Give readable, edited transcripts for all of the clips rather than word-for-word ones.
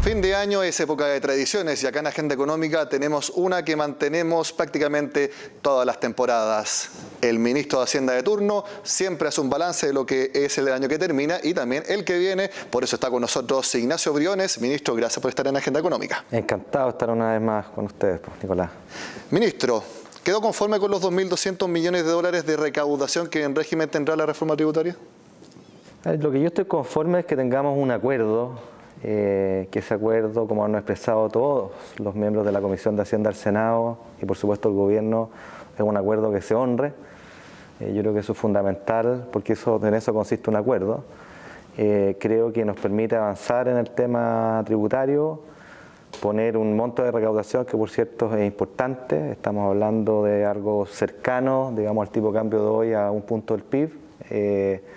Fin de año es época de tradiciones y acá en Agenda Económica tenemos una que mantenemos prácticamente todas las temporadas. El ministro de Hacienda de turno siempre hace un balance de lo que es el año que termina y también el que viene. Por eso está con nosotros Ignacio Briones. Ministro, gracias por estar en Agenda Económica. Encantado de estar una vez más con ustedes, Nicolás. Ministro, ¿quedó conforme con los 2.200 millones de dólares de recaudación que en régimen tendrá la reforma tributaria? Lo que yo estoy conforme es que tengamos un acuerdo, que ese acuerdo, como han expresado todos los miembros de la Comisión de Hacienda del Senado y por supuesto el Gobierno, es un acuerdo que se honre. Yo creo que eso es fundamental porque en eso consiste un acuerdo. Creo que nos permite avanzar en el tema tributario, poner un monto de recaudación que por cierto es importante. Estamos hablando de algo cercano, digamos, al tipo de cambio de hoy a un punto del PIB.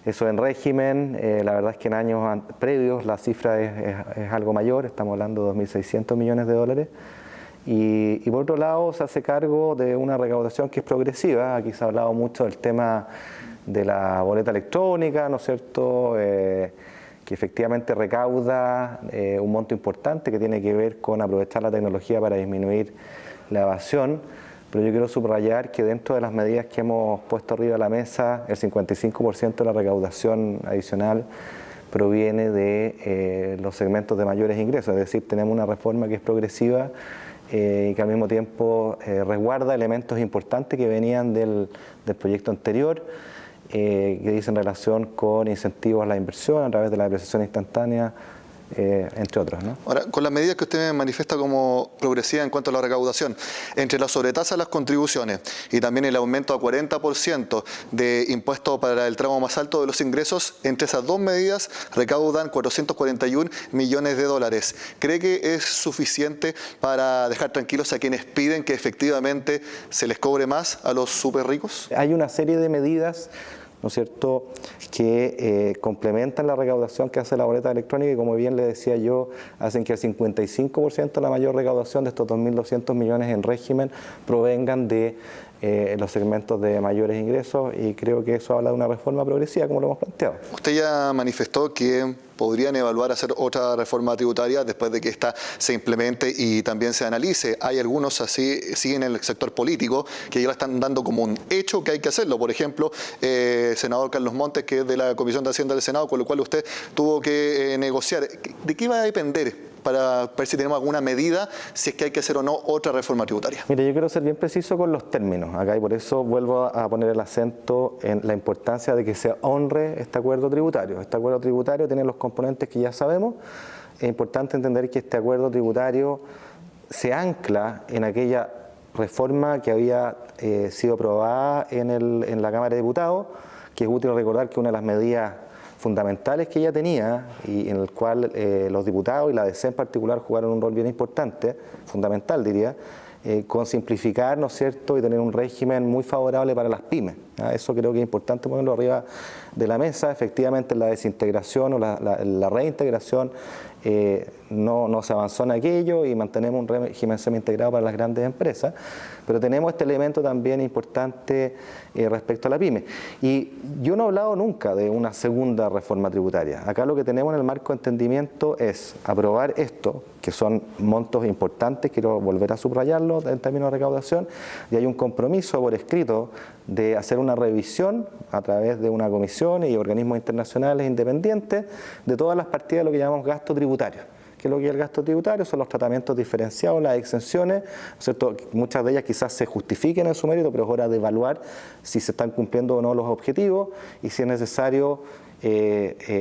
Eso en régimen, la verdad es que en años previos la cifra es algo mayor, estamos hablando de 2.600 millones de dólares. Y por otro lado se hace cargo de una recaudación que es progresiva. Aquí se ha hablado mucho del tema de la boleta electrónica, ¿no es cierto?, que efectivamente recauda un monto importante que tiene que ver con aprovechar la tecnología para disminuir la evasión. Pero yo quiero subrayar que dentro de las medidas que hemos puesto arriba de la mesa, el 55% de la recaudación adicional proviene de los segmentos de mayores ingresos. Es decir, tenemos una reforma que es progresiva y que al mismo tiempo resguarda elementos importantes que venían del proyecto anterior, que dicen relación con incentivos a la inversión a través de la depreciación instantánea, entre otros, ¿no? Ahora, con las medidas que usted manifiesta como progresiva en cuanto a la recaudación, entre la sobretasa de las contribuciones y también el aumento a 40% de impuestos para el tramo más alto de los ingresos, entre esas dos medidas recaudan 441 millones de dólares. ¿Cree que es suficiente para dejar tranquilos a quienes piden que efectivamente se les cobre más a los súper ricos? Hay una serie de medidas, ¿no es cierto?, que complementan la recaudación que hace la boleta electrónica y, como bien le decía yo, hacen que el 55% de la mayor recaudación de estos 2.200 millones en régimen provengan de los segmentos de mayores ingresos, y creo que eso habla de una reforma progresiva como lo hemos planteado. Usted ya manifestó que podrían evaluar hacer otra reforma tributaria después de que esta se implemente y también se analice. Hay algunos así, sí, en el sector político, que ya lo están dando como un hecho que hay que hacerlo. Por ejemplo, senador Carlos Montes, que es de la Comisión de Hacienda del Senado, con lo cual usted tuvo que negociar. ¿De qué va a depender para ver si tenemos alguna medida, si es que hay que hacer o no otra reforma tributaria? Mire, yo quiero ser bien preciso con los términos acá, y por eso vuelvo a poner el acento en la importancia de que se honre este acuerdo tributario. Este acuerdo tributario tiene los componentes que ya sabemos. Es importante entender que este acuerdo tributario se ancla en aquella reforma que había sido aprobada en la Cámara de Diputados, que es útil recordar que una de las medidas fundamentales que ella tenía, y en el cual los diputados y la DC en particular jugaron un rol bien importante, fundamental diría, con simplificar, ¿no es cierto?, y tener un régimen muy favorable para las pymes. Eso creo que es importante ponerlo arriba de la mesa. Efectivamente, la desintegración o la reintegración no se avanzó en aquello, y mantenemos un régimen semi-integrado para las grandes empresas, pero tenemos este elemento también importante respecto a la pyme. Y yo no he hablado nunca de una segunda reforma tributaria. Acá lo que tenemos en el marco de entendimiento es aprobar esto, que son montos importantes, quiero volver a subrayarlo en términos de recaudación, y hay un compromiso por escrito de hacer una revisión a través de una comisión y organismos internacionales independientes de todas las partidas de lo que llamamos gasto tributario. ¿Qué es lo que es el gasto tributario? Son los tratamientos diferenciados, las exenciones, ¿cierto? Muchas de ellas quizás se justifiquen en su mérito, pero es hora de evaluar si se están cumpliendo o no los objetivos y si es necesario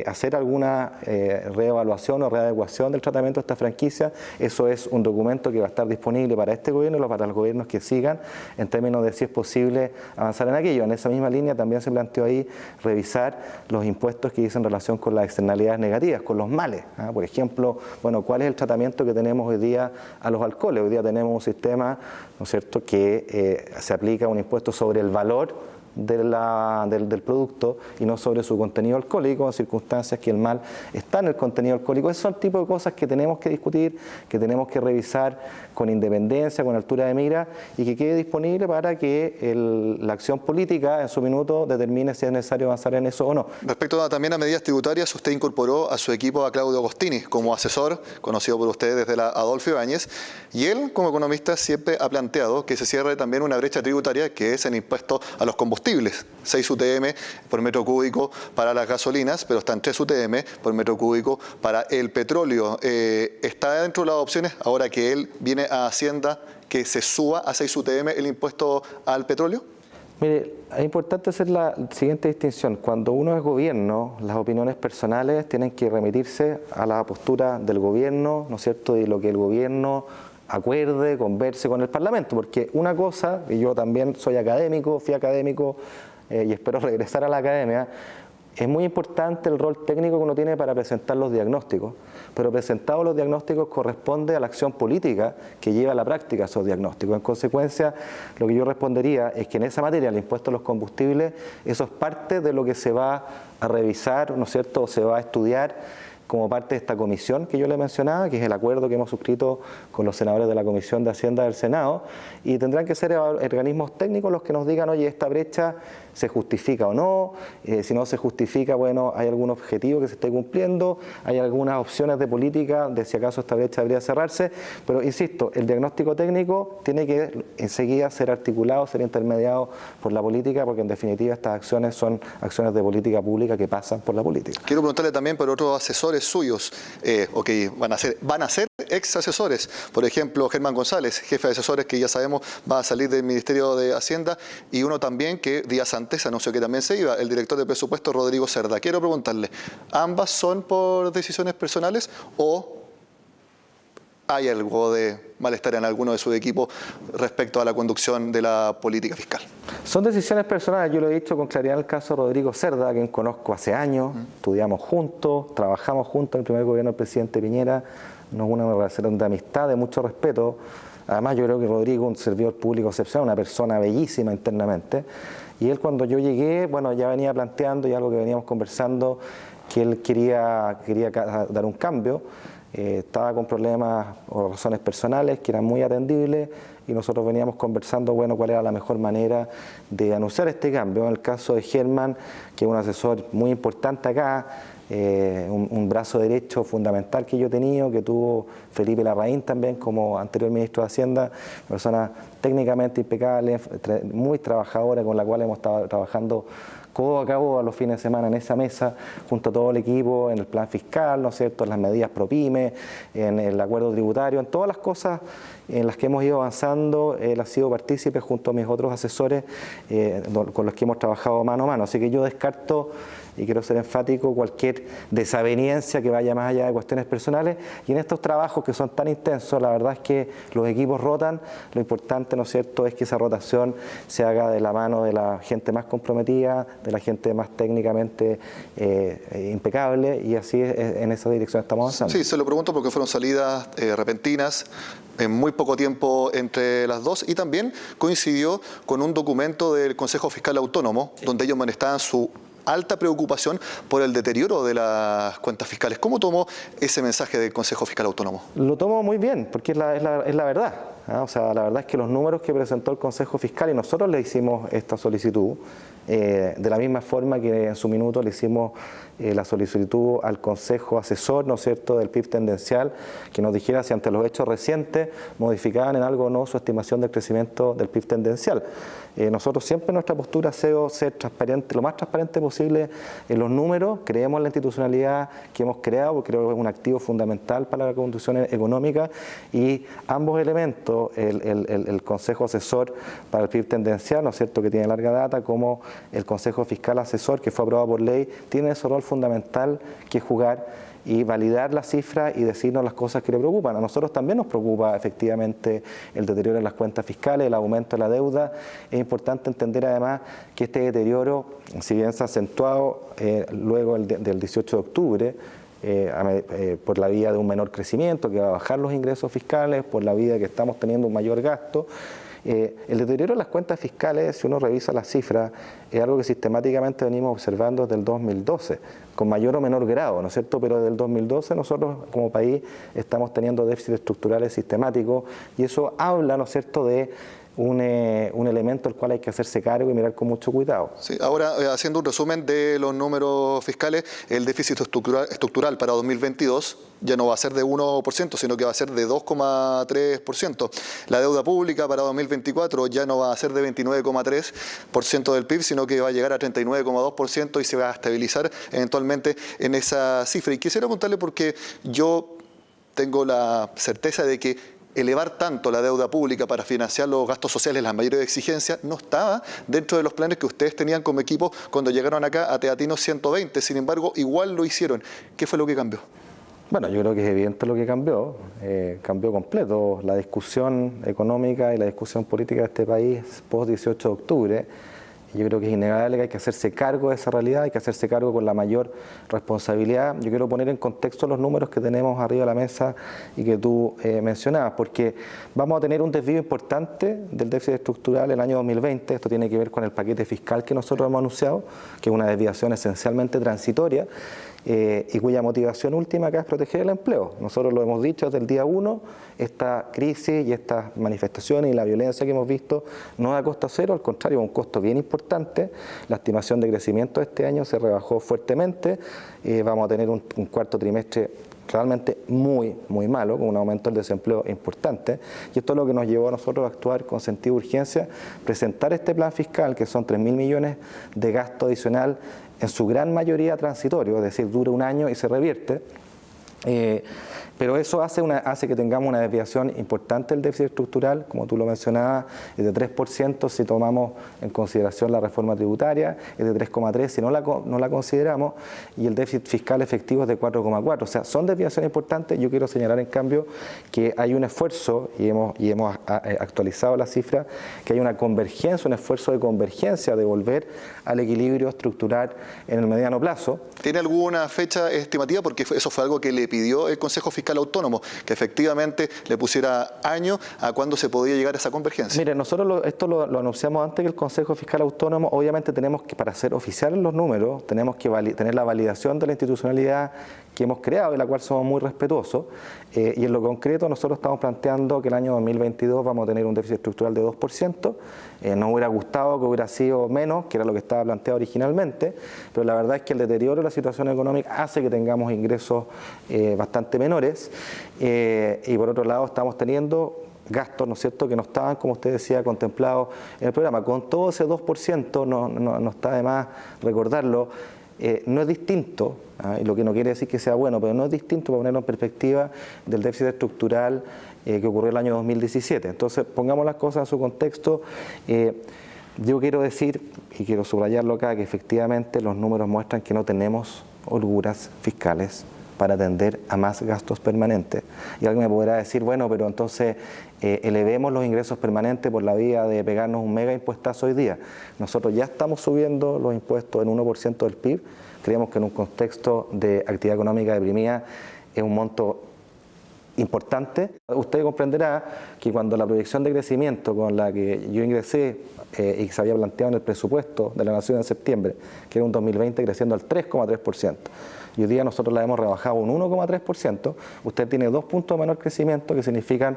hacer alguna reevaluación o readecuación del tratamiento de esta franquicia. Eso es un documento que va a estar disponible para este gobierno y para los gobiernos que sigan, en términos de si es posible avanzar en aquello. En esa misma línea también se planteó ahí revisar los impuestos que dicen relación con las externalidades negativas, con los males. Por ejemplo, bueno, ¿cuál es el tratamiento que tenemos hoy día a los alcoholes? Hoy día tenemos un sistema, ¿no es cierto?, que se aplica un impuesto sobre el valor del producto y no sobre su contenido alcohólico, en circunstancias que el mal está en el contenido alcohólico. Esos son el tipo de cosas que tenemos que discutir, que tenemos que revisar con independencia, con altura de mira, y que quede disponible para que la acción política en su minuto determine si es necesario avanzar en eso o no. Respecto también a medidas tributarias, usted incorporó a su equipo a Claudio Agostini como asesor, conocido por ustedes desde la Adolfo Ibáñez, y él, como economista, siempre ha planteado que se cierre también una brecha tributaria que es el impuesto a los combustibles. 6 UTM por metro cúbico para las gasolinas, pero están 3 UTM por metro cúbico para el petróleo. ¿Está dentro de las opciones, ahora que él viene a Hacienda, que se suba a 6 UTM el impuesto al petróleo? Mire, es importante hacer la siguiente distinción. Cuando uno es gobierno, las opiniones personales tienen que remitirse a la postura del gobierno, ¿no es cierto?, y lo que el gobierno acuerde, converse con el Parlamento, porque una cosa, y yo también soy académico, fui académico y espero regresar a la academia, es muy importante el rol técnico que uno tiene para presentar los diagnósticos, pero presentados los diagnósticos corresponde a la acción política que lleva a la práctica esos diagnósticos. En consecuencia, lo que yo respondería es que en esa materia, el impuesto a los combustibles, eso es parte de lo que se va a revisar, ¿no es cierto?, o se va a estudiar como parte de esta comisión que yo le mencionaba, que es el acuerdo que hemos suscrito con los senadores de la Comisión de Hacienda del Senado, y tendrán que ser organismos técnicos los que nos digan, oye, esta brecha se justifica o no, si no se justifica, bueno, hay algún objetivo que se esté cumpliendo, hay algunas opciones de política de si acaso esta brecha debería cerrarse, pero insisto, el diagnóstico técnico tiene que enseguida ser articulado, ser intermediado por la política, porque en definitiva estas acciones son acciones de política pública que pasan por la política. Quiero preguntarle también por otros asesores suyos, van a ser ex asesores, por ejemplo Germán González, jefe de asesores que ya sabemos va a salir del Ministerio de Hacienda, y uno también que días antes anunció que también se iba, el director de presupuesto Rodrigo Cerda. Quiero preguntarle, ¿ambas son por decisiones personales o hay algo de malestar en alguno de sus equipos respecto a la conducción de la política fiscal? Son decisiones personales, yo lo he dicho con claridad en el caso de Rodrigo Cerda, a quien conozco hace años, estudiamos juntos, trabajamos juntos en el primer gobierno del presidente Piñera, nos une una relación de amistad, de mucho respeto. Además yo creo que Rodrigo es un servidor público excepcional, una persona bellísima internamente, y él cuando yo llegué, bueno, ya venía planteando y algo que veníamos conversando, que él quería dar un cambio. Estaba con problemas o razones personales que eran muy atendibles y nosotros veníamos conversando, bueno, cuál era la mejor manera de anunciar este cambio. En el caso de Germán, que es un asesor muy importante acá, un brazo derecho fundamental que yo he tenido, que tuvo Felipe Larraín también como anterior ministro de Hacienda, persona técnicamente impecable, muy trabajadora, con la cual hemos estado trabajando codo a cabo a los fines de semana en esa mesa, junto a todo el equipo, en el plan fiscal, ¿no es cierto?, en las medidas pro pyme, en el acuerdo tributario, en todas las cosas en las que hemos ido avanzando. Él ha sido partícipe junto a mis otros asesores con los que hemos trabajado mano a mano. Así que yo descarto, y quiero ser enfático, cualquier desaveniencia que vaya más allá de cuestiones personales. Y en estos trabajos que son tan intensos, la verdad es que los equipos rotan. Lo importante, ¿no es cierto?, es que esa rotación se haga de la mano de la gente más comprometida, de la gente más técnicamente impecable, y así en esa dirección estamos avanzando. Sí, se lo pregunto porque fueron salidas repentinas, en muy poco tiempo entre las dos, y también coincidió con un documento del Consejo Fiscal Autónomo, donde ellos manifestaban su alta preocupación por el deterioro de las cuentas fiscales. ¿Cómo tomó ese mensaje del Consejo Fiscal Autónomo? Lo tomo muy bien, porque es la verdad. O sea, la verdad es que los números que presentó el Consejo Fiscal, y nosotros le hicimos esta solicitud, de la misma forma que en su minuto le hicimos la solicitud al Consejo Asesor, ¿no es cierto?, del PIB tendencial, que nos dijera si ante los hechos recientes modificaban en algo o no su estimación del crecimiento del PIB tendencial. Nosotros siempre nuestra postura ha sido ser transparente, lo más transparente posible en los números. Creemos en la institucionalidad que hemos creado, porque creo que es un activo fundamental para la conducción económica, y ambos elementos, el Consejo Asesor para el PIB tendencial, ¿no es cierto?, que tiene larga data, como el Consejo Fiscal Asesor, que fue aprobado por ley, tiene ese rol fundamental que jugar y validar las cifras y decirnos las cosas que le preocupan. A nosotros también nos preocupa efectivamente el deterioro en las cuentas fiscales, el aumento de la deuda. Es importante entender además que este deterioro, si bien se ha acentuado luego del 18 de octubre, por la vía de un menor crecimiento que va a bajar los ingresos fiscales, por la vía de que estamos teniendo un mayor gasto, El deterioro de las cuentas fiscales, si uno revisa las cifras, es algo que sistemáticamente venimos observando desde el 2012, con mayor o menor grado, ¿no es cierto? Pero desde el 2012 nosotros como país estamos teniendo déficits estructurales sistemáticos y eso habla, ¿no es cierto?, de un elemento al cual hay que hacerse cargo y mirar con mucho cuidado. Sí, ahora, haciendo un resumen de los números fiscales, el déficit estructural para 2022 ya no va a ser de 1%, sino que va a ser de 2,3%. La deuda pública para 2024 ya no va a ser de 29,3% del PIB, sino que va a llegar a 39,2% y se va a estabilizar eventualmente en esa cifra. Y quisiera preguntarle porque yo tengo la certeza de que elevar tanto la deuda pública para financiar los gastos sociales, las mayores exigencias, no estaba dentro de los planes que ustedes tenían como equipo cuando llegaron acá a Teatinos 120. Sin embargo, igual lo hicieron. ¿Qué fue lo que cambió? Bueno, yo creo que es evidente lo que cambió. Cambió completo la discusión económica y la discusión política de este país post 18 de octubre. Yo creo que es innegable que hay que hacerse cargo de esa realidad, hay que hacerse cargo con la mayor responsabilidad. Yo quiero poner en contexto los números que tenemos arriba de la mesa y que tú mencionabas, porque vamos a tener un desvío importante del déficit estructural el año 2020. Esto tiene que ver con el paquete fiscal que nosotros hemos anunciado, que es una desviación esencialmente transitoria y cuya motivación última acá es proteger el empleo. Nosotros lo hemos dicho desde el día 1, esta crisis y estas manifestaciones y la violencia que hemos visto no da costo cero, al contrario, un costo bien importante. La estimación de crecimiento de este año se rebajó fuertemente, vamos a tener un cuarto trimestre realmente muy malo, con un aumento del desempleo importante, y esto es lo que nos llevó a nosotros a actuar con sentido de urgencia, presentar este plan fiscal, que son 3.000 millones de gasto adicional, en su gran mayoría transitorio, es decir, dura un año y se revierte. Pero eso hace que tengamos una desviación importante del déficit estructural, como tú lo mencionabas, es de 3% si tomamos en consideración la reforma tributaria, es de 3,3% si no la consideramos, y el déficit fiscal efectivo es de 4,4%. O sea, son desviaciones importantes. Yo quiero señalar, en cambio, que hay un esfuerzo, y hemos actualizado la cifra, que hay una convergencia, un esfuerzo de convergencia, de volver al equilibrio estructural en el mediano plazo. ¿Tiene alguna fecha estimativa? Porque eso fue algo que le pidió el Consejo Fiscal Autónomo, que efectivamente le pusiera año a cuándo se podía llegar a esa convergencia. Mire, nosotros esto lo anunciamos antes que el Consejo Fiscal Autónomo. Obviamente tenemos que, para hacer oficiales los números, tenemos que tener la validación de la institucionalidad que hemos creado, de la cual somos muy respetuosos, y en lo concreto nosotros estamos planteando que el año 2022 vamos a tener un déficit estructural de 2%, nos hubiera gustado que hubiera sido menos, que era lo que estaba planteado originalmente, pero la verdad es que el deterioro de la situación económica hace que tengamos ingresos bastante menores, y por otro lado estamos teniendo gastos, ¿no es cierto?, que no estaban, como usted decía, contemplados en el programa. Con todo ese 2%, no está de más recordarlo, no es distinto, y lo que no quiere decir que sea bueno, pero no es distinto, para ponerlo en perspectiva, del déficit estructural que ocurrió el año 2017. Entonces, pongamos las cosas en su contexto. Yo quiero decir, y quiero subrayarlo acá, que efectivamente los números muestran que no tenemos holguras fiscales para atender a más gastos permanentes. Y alguien me podrá decir, bueno, pero entonces elevemos los ingresos permanentes por la vía de pegarnos un mega impuestazo hoy día. Nosotros ya estamos subiendo los impuestos en 1% del PIB. Creemos que en un contexto de actividad económica deprimida es un monto importante. Usted comprenderá que cuando la proyección de crecimiento con la que yo ingresé y que se había planteado en el presupuesto de la Nación en septiembre, que era un 2020 creciendo al 3,3%, y hoy día nosotros la hemos rebajado un 1,3%, usted tiene 2 puntos de menor crecimiento, que significan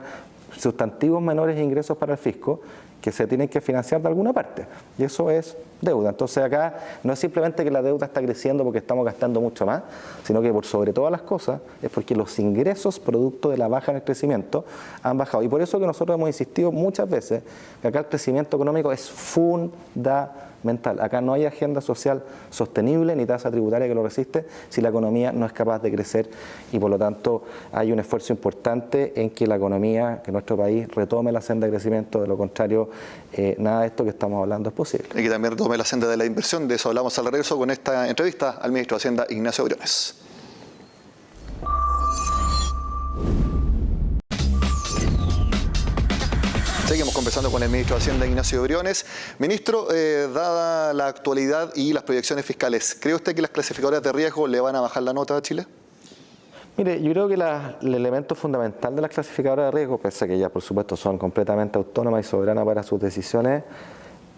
sustantivos menores ingresos para el fisco, que se tienen que financiar de alguna parte, y eso es deuda. Entonces acá no es simplemente que la deuda está creciendo porque estamos gastando mucho más, sino que por sobre todas las cosas es porque los ingresos producto de la baja en el crecimiento han bajado, y por eso que nosotros hemos insistido muchas veces que acá el crecimiento económico es fundamental. Acá no hay agenda social sostenible ni tasa tributaria que lo resiste si la economía no es capaz de crecer, y por lo tanto hay un esfuerzo importante en que la economía, que nuestro país retome la senda de crecimiento. De lo contrario, nada de esto que estamos hablando es posible. Y que también retome la senda de la inversión. De eso hablamos al regreso con esta entrevista al ministro de Hacienda, Ignacio Briones. Seguimos conversando con el ministro de Hacienda, Ignacio Briones. Ministro, dada la actualidad y las proyecciones fiscales, ¿cree usted que las clasificadoras de riesgo le van a bajar la nota a Chile? Mire, yo creo que el elemento fundamental de las clasificadoras de riesgo, pese a que ya por supuesto son completamente autónomas y soberanas para sus decisiones,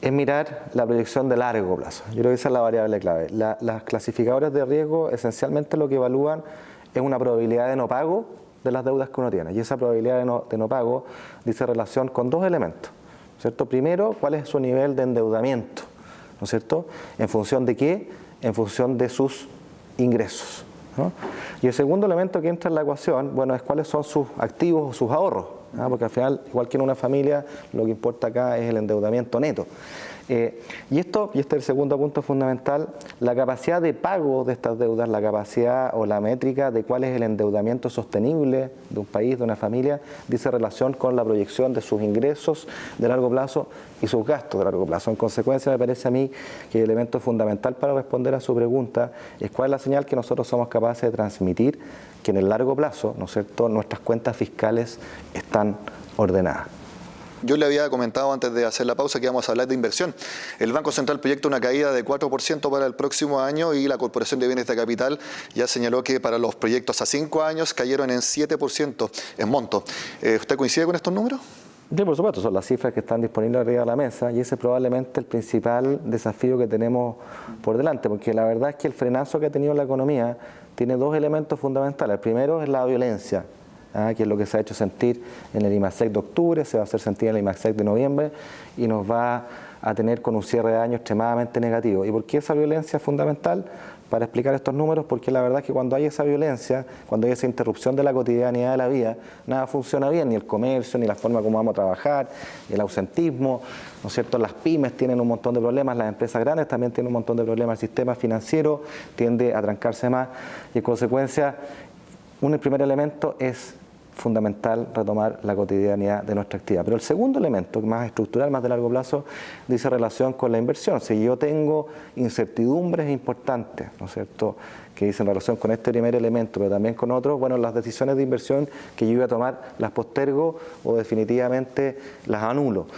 es mirar la proyección de largo plazo. Yo creo que esa es la variable clave. Las clasificadoras de riesgo esencialmente lo que evalúan es una probabilidad de no pago de las deudas que uno tiene. Y esa probabilidad de no pago dice relación con dos elementos, ¿cierto? Primero, cuál es su nivel de endeudamiento, ¿no es cierto? ¿En función de qué? En función de sus ingresos, ¿no? Y el segundo elemento que entra en la ecuación, bueno, es cuáles son sus activos o sus ahorros, ¿no? Porque al final, igual que en una familia, lo que importa acá es el endeudamiento neto. Y este es el segundo punto fundamental, la capacidad de pago de estas deudas, la capacidad o la métrica de cuál es el endeudamiento sostenible de un país, de una familia, dice relación con la proyección de sus ingresos de largo plazo y sus gastos de largo plazo. En consecuencia, me parece a mí que el elemento fundamental para responder a su pregunta es cuál es la señal que nosotros somos capaces de transmitir que en el largo plazo, ¿no es cierto?, nuestras cuentas fiscales están ordenadas. Yo le había comentado antes de hacer la pausa que íbamos a hablar de inversión. El Banco Central proyecta una caída de 4% para el próximo año y la Corporación de Bienes de Capital ya señaló que para los proyectos a 5 años cayeron en 7% en monto. ¿Usted coincide con estos números? Sí, por supuesto, son las cifras que están disponibles arriba de la mesa y ese es probablemente el principal desafío que tenemos por delante, porque la verdad es que el frenazo que ha tenido la economía tiene dos elementos fundamentales. El primero es la violencia, que es lo que se ha hecho sentir en el IMASEC de octubre, se va a hacer sentir en el IMASEC de noviembre y nos va a tener con un cierre de año extremadamente negativo. ¿Y por qué esa violencia es fundamental? Para explicar estos números, porque la verdad es que cuando hay esa violencia, cuando hay esa interrupción de la cotidianidad de la vida, nada funciona bien, ni el comercio, ni la forma como vamos a trabajar, el ausentismo, ¿no es cierto? Las pymes tienen un montón de problemas, las empresas grandes también tienen un montón de problemas, el sistema financiero tiende a trancarse más y en consecuencia, el primer elemento es fundamental retomar la cotidianidad de nuestra actividad. Pero el segundo elemento, más estructural, más de largo plazo, dice relación con la inversión. Si yo tengo incertidumbres importantes, ¿no es cierto?, que dicen relación con este primer elemento, pero también con otros, bueno, las decisiones de inversión que yo iba a tomar las postergo o definitivamente las anulo.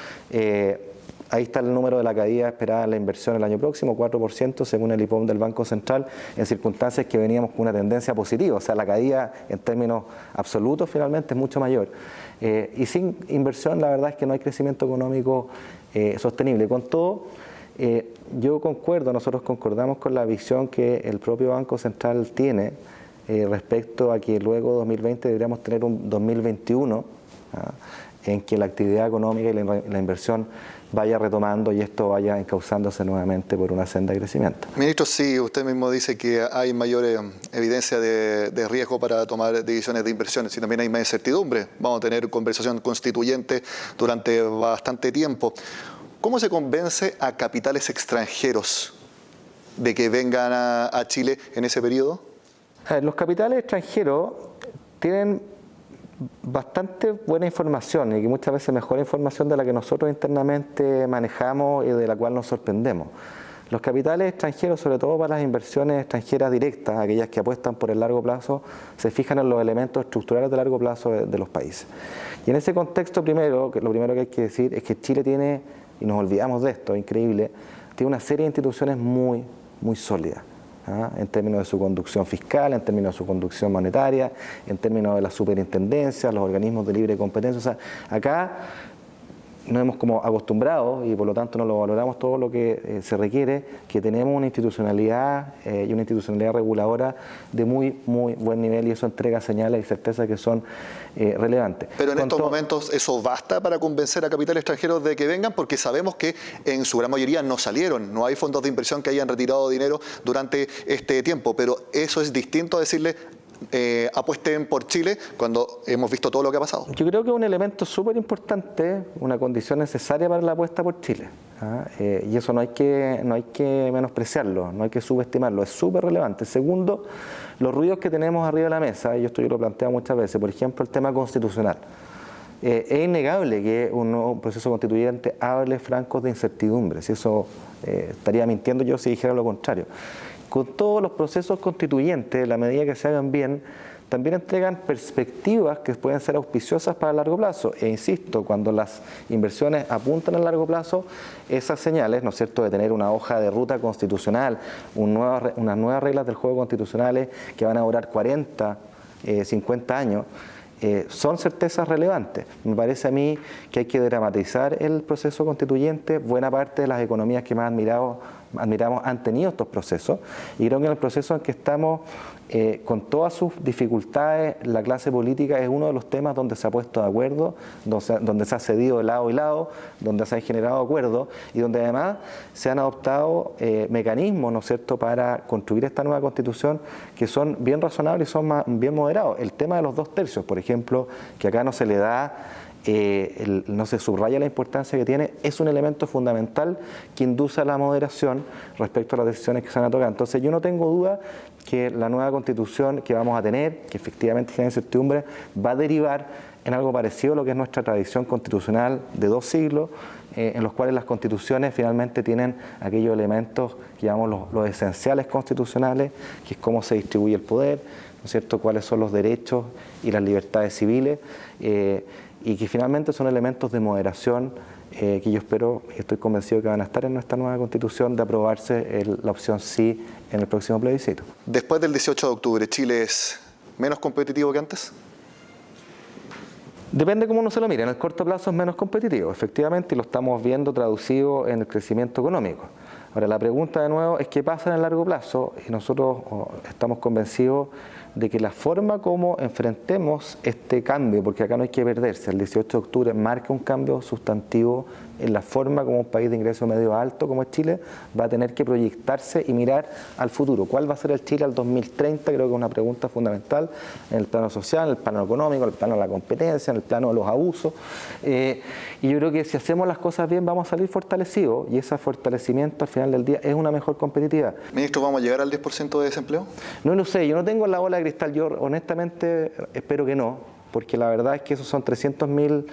Ahí está el número de la caída esperada en la inversión el año próximo, 4% según el IPOM del Banco Central, en circunstancias que veníamos con una tendencia positiva, o sea, la caída en términos absolutos finalmente es mucho mayor. Y sin inversión la verdad es que no hay crecimiento económico sostenible. Con todo, yo concuerdo, nosotros concordamos con la visión que el propio Banco Central tiene respecto a que luego de 2020 deberíamos tener un 2021 en que la actividad económica y la inversión vaya retomando y esto vaya encauzándose nuevamente por una senda de crecimiento. Ministro, sí, usted mismo dice que hay mayor evidencia de riesgo para tomar decisiones de inversiones y también hay más incertidumbre. Vamos a tener conversación constituyente durante bastante tiempo. ¿Cómo se convence a capitales extranjeros de que vengan a Chile en ese periodo? Los capitales extranjeros tienen bastante buena información y que muchas veces mejor información de la que nosotros internamente manejamos y de la cual nos sorprendemos. Los capitales extranjeros, sobre todo para las inversiones extranjeras directas, aquellas que apuestan por el largo plazo, se fijan en los elementos estructurales de largo plazo de los países. Y en ese contexto, lo primero que hay que decir es que Chile tiene, y nos olvidamos de esto, increíble, tiene una serie de instituciones muy sólidas. En términos de su conducción fiscal, en términos de su conducción monetaria, en términos de las superintendencias, los organismos de libre competencia. O sea, acá nos hemos como acostumbrado y por lo tanto no lo valoramos todo lo que se requiere, que tenemos una institucionalidad y una institucionalidad reguladora de muy buen nivel y eso entrega señales y certezas que son relevantes. Pero en estos momentos eso basta para convencer a capitales extranjeros de que vengan porque sabemos que en su gran mayoría no salieron, no hay fondos de inversión que hayan retirado dinero durante este tiempo, pero eso es distinto a decirle apuesten por Chile cuando hemos visto todo lo que ha pasado. Yo creo que es un elemento súper importante, una condición necesaria para la apuesta por Chile. Y eso no hay que menospreciarlo, no hay que subestimarlo, es súper relevante. Segundo, los ruidos que tenemos arriba de la mesa, y esto yo lo he planteado muchas veces, por ejemplo el tema constitucional. Es innegable que un nuevo proceso constituyente hable francos de incertidumbre, si eso estaría mintiendo yo si dijera lo contrario. Con todos los procesos constituyentes, la medida que se hagan bien, también entregan perspectivas que pueden ser auspiciosas para el largo plazo. E insisto, cuando las inversiones apuntan al largo plazo, esas señales, ¿no es cierto?, de tener una hoja de ruta constitucional, unas nuevas reglas del juego constitucionales que van a durar 40 50 años, son certezas relevantes. Me parece a mí que hay que dramatizar el proceso constituyente. Buena parte de las economías que más admiramos han tenido estos procesos, y creo que en el proceso en que estamos, con todas sus dificultades, la clase política es uno de los temas donde se ha puesto de acuerdo, donde se ha cedido de lado y lado, donde se han generado acuerdos y donde además se han adoptado mecanismos, ¿no es cierto?, para construir esta nueva Constitución que son bien razonables y son bien moderados. El tema de los 2/3, por ejemplo, que acá no se le da, no se subraya la importancia que tiene, es un elemento fundamental que induce a la moderación respecto a las decisiones que se van a tocar. Entonces yo no tengo duda que la nueva Constitución que vamos a tener, que efectivamente tiene incertidumbre, va a derivar en algo parecido a lo que es nuestra tradición constitucional de 2 siglos, en los cuales las constituciones finalmente tienen aquellos elementos que llamamos los esenciales constitucionales, que es cómo se distribuye el poder, ¿no es cierto?, cuáles son los derechos y las libertades civiles, y que finalmente son elementos de moderación que yo espero y estoy convencido que van a estar en nuestra nueva Constitución de aprobarse la opción sí en el próximo plebiscito. Después del 18 de octubre, ¿Chile es menos competitivo que antes? Depende cómo uno se lo mire. En el corto plazo es menos competitivo, efectivamente, y lo estamos viendo traducido en el crecimiento económico. Ahora, la pregunta de nuevo es qué pasa en el largo plazo, y nosotros estamos convencidos de que la forma como enfrentemos este cambio, porque acá no hay que perderse, el 18 de octubre marca un cambio sustantivo en la forma como un país de ingreso medio alto como es Chile va a tener que proyectarse y mirar al futuro. ¿Cuál va a ser el Chile al 2030? Creo que es una pregunta fundamental en el plano social, en el plano económico, en el plano de la competencia, en el plano de los abusos. Y yo creo que si hacemos las cosas bien vamos a salir fortalecidos, y ese fortalecimiento al final del día es una mejor competitividad. Ministro, ¿vamos a llegar al 10% de desempleo? No lo sé, yo no tengo la bola de cristal, yo honestamente espero que no, porque la verdad es que esos son 300.000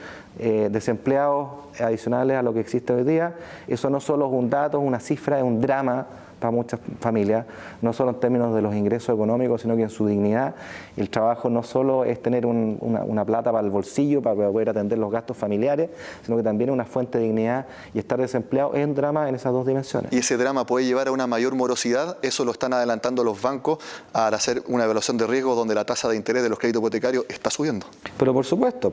desempleados adicionales a lo que existe hoy día. Eso no solo es un dato, es una cifra, es un drama para muchas familias, no solo en términos de los ingresos económicos, sino que en su dignidad. El trabajo no solo es tener una plata para el bolsillo, para poder atender los gastos familiares, sino que también es una fuente de dignidad, y estar desempleado es un drama en esas dos dimensiones. ¿Y ese drama puede llevar a una mayor morosidad? Eso lo están adelantando los bancos al hacer una evaluación de riesgo donde la tasa de interés de los créditos hipotecarios está subiendo. Pero por supuesto,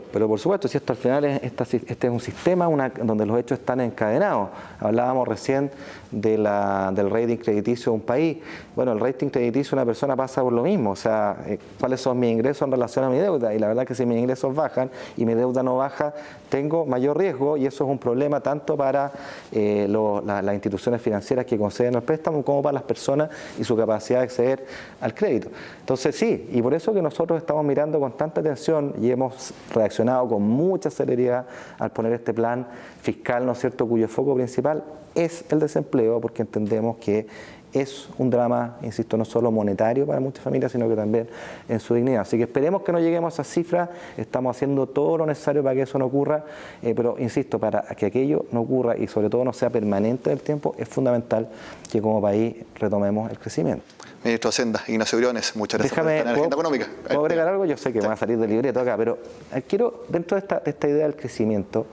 si esto al final este es un sistema donde los hechos están encadenados. Hablábamos recién del rating crediticio de un país. Bueno, el rating crediticio de una persona pasa por lo mismo, o sea, cuáles son mis ingresos en relación a mi deuda, y la verdad es que si mis ingresos bajan y mi deuda no baja, tengo mayor riesgo, y eso es un problema tanto para las instituciones financieras que conceden el préstamo como para las personas y su capacidad de acceder al crédito. Entonces sí, y por eso que nosotros estamos mirando con tanta atención y hemos reaccionado con mucha celeridad al poner este plan fiscal, ¿no es cierto?, cuyo foco principal es el desempleo, porque entendemos que es un drama, insisto, no solo monetario para muchas familias, sino que también en su dignidad. Así que esperemos que no lleguemos a esas cifras, estamos haciendo todo lo necesario para que eso no ocurra, pero insisto, para que aquello no ocurra y sobre todo no sea permanente en el tiempo, es fundamental que como país retomemos el crecimiento. Ministro de Hacienda, Ignacio Briones, muchas gracias por estar en la Agenda Económica. ¿Puedo agregar algo? Yo sé que me va a salir del libreto acá, pero quiero, dentro de esta idea del crecimiento,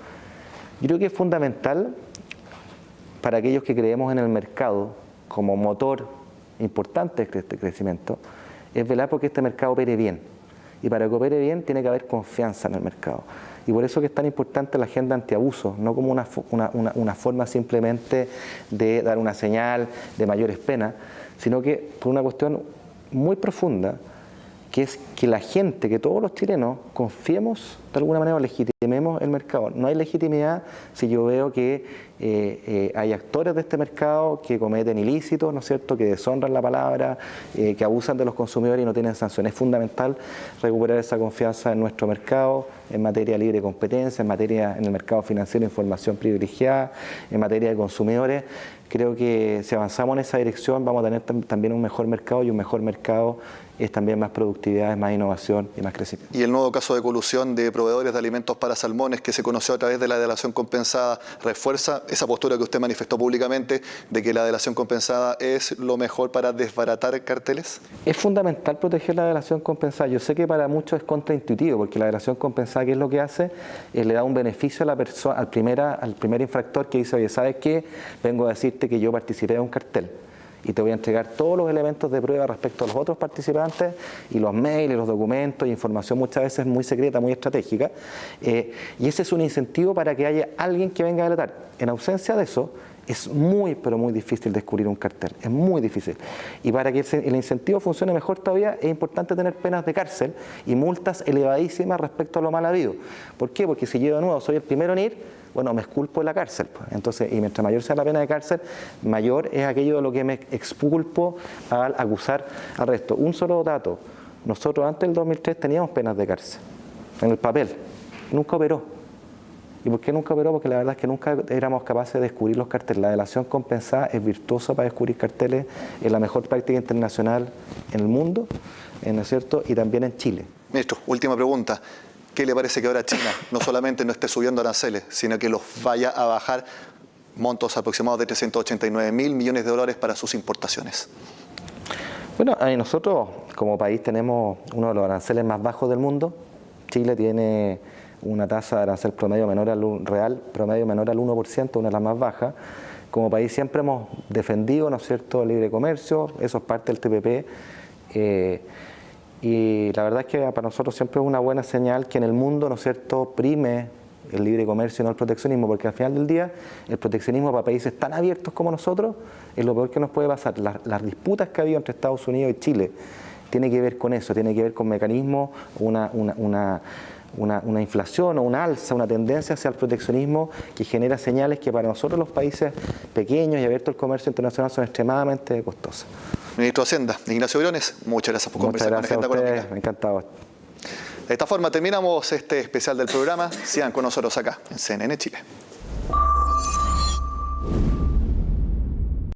yo creo que es fundamental para aquellos que creemos en el mercado como motor importante de este crecimiento, es velar porque este mercado opere bien. Y para que opere bien tiene que haber confianza en el mercado. Y por eso que es tan importante la agenda antiabuso, no como una forma simplemente de dar una señal de mayores penas, sino que por una cuestión muy profunda, que es que la gente, que todos los chilenos confiemos de alguna manera o legitimemos el mercado. No hay legitimidad si yo veo que hay actores de este mercado que cometen ilícitos, ¿no es cierto?, que deshonran la palabra, que abusan de los consumidores y no tienen sanción. Es fundamental recuperar esa confianza en nuestro mercado, en materia de libre competencia, en el mercado financiero, información privilegiada, en materia de consumidores. Creo que si avanzamos en esa dirección vamos a tener también un mejor mercado, y un mejor mercado es también más productividad, es más innovación y más crecimiento. Y el nuevo caso de colusión de proveedores de alimentos para salmones que se conoció a través de la delación compensada refuerza esa postura que usted manifestó públicamente de que la delación compensada es lo mejor para desbaratar carteles. Es fundamental proteger la delación compensada. Yo sé que para muchos es contraintuitivo, porque la delación compensada, ¿qué es lo que hace? Le da un beneficio a la persona, al primer infractor que dice, oye, ¿sabes qué? Vengo a decirte que yo participé de un cartel. y te voy a entregar todos los elementos de prueba respecto a los otros participantes y los mails, y los documentos, y información muchas veces muy secreta, muy estratégica. Y ese es un incentivo para que haya alguien que venga a delatar. En ausencia de eso, es muy, pero muy difícil descubrir un cartel, es muy difícil. Y para que el incentivo funcione mejor todavía, es importante tener penas de cárcel y multas elevadísimas respecto a lo mal habido. ¿Por qué? Porque si yo de nuevo soy el primero en ir, bueno, me exculpo de la cárcel. Entonces, y mientras mayor sea la pena de cárcel, mayor es aquello de lo que me exculpo al acusar al resto. Un solo dato, nosotros antes del 2003 teníamos penas de cárcel, en el papel, nunca operó. ¿Y por qué nunca operó? Porque la verdad es que nunca éramos capaces de descubrir los carteles. La delación compensada es virtuosa para descubrir carteles, es la mejor práctica internacional en el mundo, ¿no es cierto? Y también en Chile. Ministro, última pregunta. ¿Qué le parece que ahora China no solamente no esté subiendo aranceles, sino que los vaya a bajar montos aproximados de 389.000 millones de dólares para sus importaciones? Bueno, nosotros como país tenemos uno de los aranceles más bajos del mundo. Chile tiene una tasa de arancel promedio menor al real, promedio menor al 1%, una de las más bajas. Como país siempre hemos defendido, ¿no es cierto?, el libre comercio, eso es parte del TPP. Y la verdad es que para nosotros siempre es una buena señal que en el mundo, ¿no es cierto?, prime el libre comercio y no el proteccionismo, porque al final del día el proteccionismo para países tan abiertos como nosotros es lo peor que nos puede pasar. Las disputas que ha habido entre Estados Unidos y Chile tiene que ver con eso, tiene que ver con mecanismos, una inflación o una alza, una tendencia hacia el proteccionismo que genera señales que para nosotros los países pequeños y abiertos al comercio internacional son extremadamente costosas. Ministro de Hacienda, Ignacio Briones, muchas gracias por conversar con Agenda Económica. Encantado. De esta forma terminamos este especial del programa. Sigan con nosotros acá en CNN Chile.